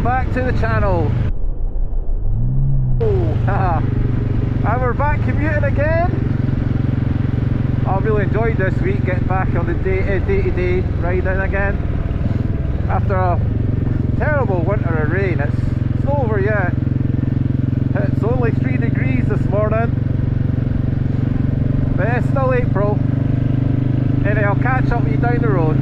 welcome back to the channel. And we're back commuting again. I've really enjoyed this week, getting back on the day-to-day riding again. After a terrible winter of rain, it's not over yet. It's only 3 degrees this morning, but it's still April. Anyway, I'll catch up with you down the road.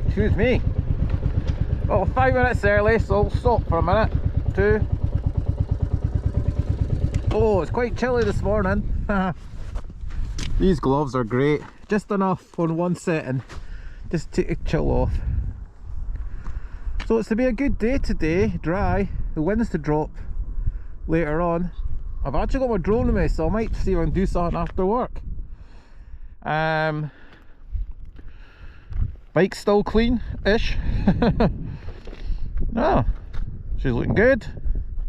Excuse me. Oh, 5 minutes early, so I'll stop for a minute, 2. Oh, it's quite chilly this morning. These gloves are great, just enough on one setting, just to chill off. So it's to be a good day today, dry, the wind's to drop later on. I've actually got my drone with me, so I might see if I can do something after work. Bike's still clean-ish. Oh, she's looking good.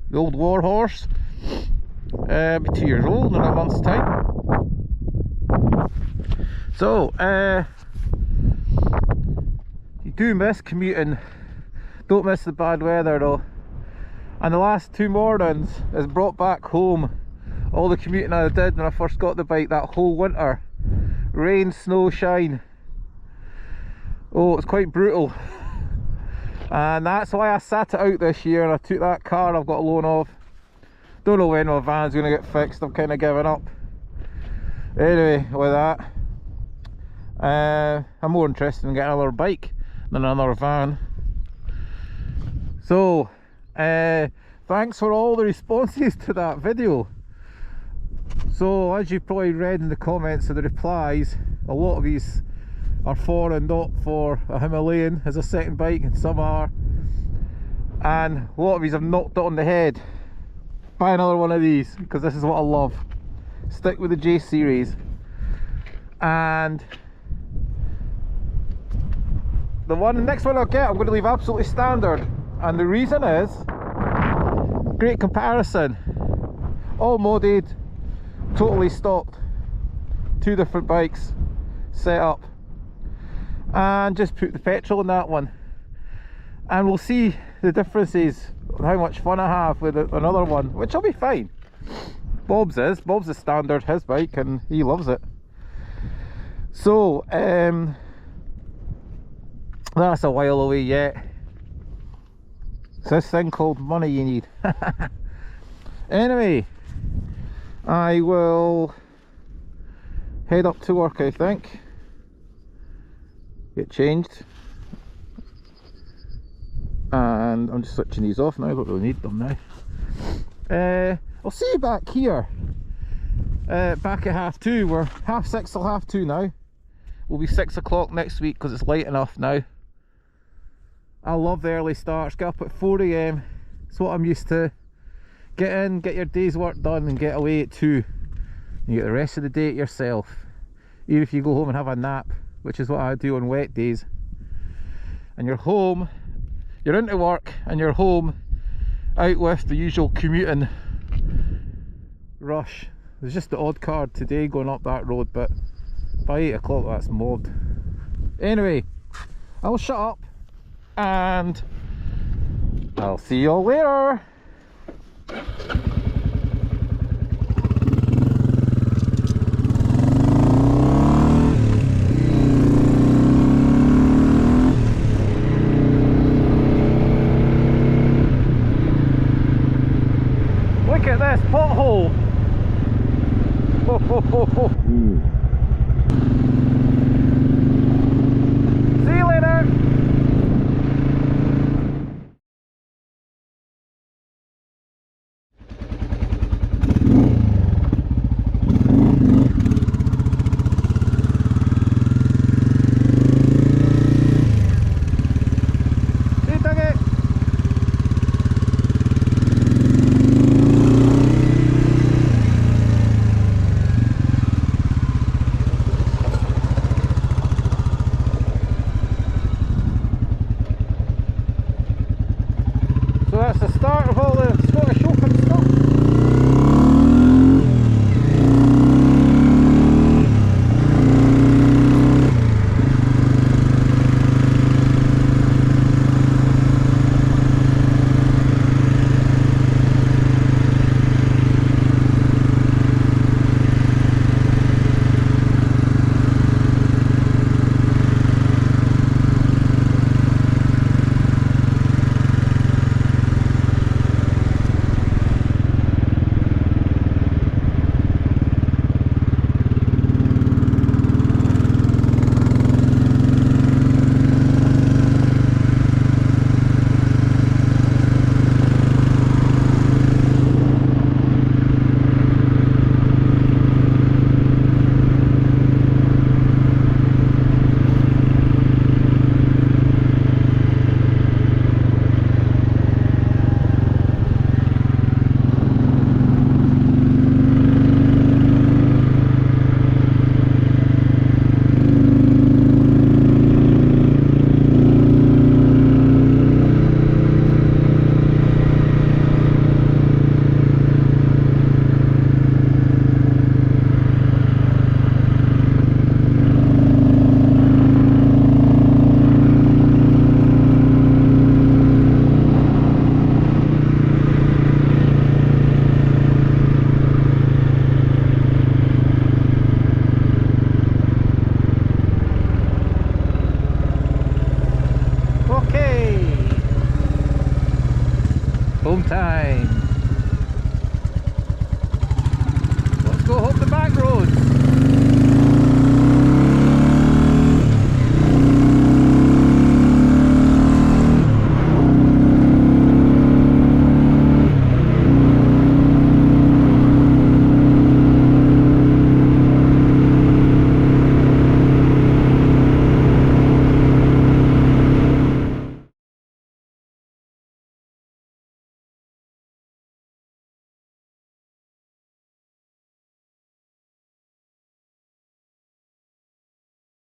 The old war horse. Be 2 years old in a month's time. So, you do miss commuting. Don't miss the bad weather though. And the last 2 mornings has brought back home all the commuting I did when I first got the bike that whole winter. Rain, snow, shine. Oh, it's quite brutal. And that's why I sat it out this year and I took that car I've got a loan of. Don't know when my van's going to get fixed, I'm kind of giving up. Anyway, with that, I'm more interested in getting another bike than another van. So, thanks for all the responses to that video. So, as you probably read in the comments of the replies, a lot of these are for and not for a Himalayan as a second bike, and some are. And a lot of these have knocked it on the head. Buy another one of these, because this is what I love. Stick with the J series. And the next one I'll get, I'm going to leave absolutely standard. and the reason is great comparison. All modded, totally stocked, 2 different bikes set up, and just put the petrol in that one, and we'll see the differences, how much fun I have with another one, which will be fine. Bob's the standard, his bike, and he loves it. So that's a while away yet. It's this thing called money you need. Anyway, I will head up to work, I think. Get changed. And I'm just switching these off now, I don't really need them now. I'll see you back here. Back at 2:30. We're 6:30 till 2:30 now. We'll be 6 o'clock next week because it's light enough now. I love the early starts. Get up at 4 AM. It's what I'm used to. Get in, get your day's work done, and get away at 2. You get the rest of the day to yourself. Even if you go home and have a nap, which is what I do on wet days. And you're home, you're into work, and you're home out with the usual commuting rush. There's just the odd car today going up that road, but by 8 o'clock that's mobbed. Anyway, I'll shut up and I'll see you all later. Look at this pothole. Ho, ho, ho, ho.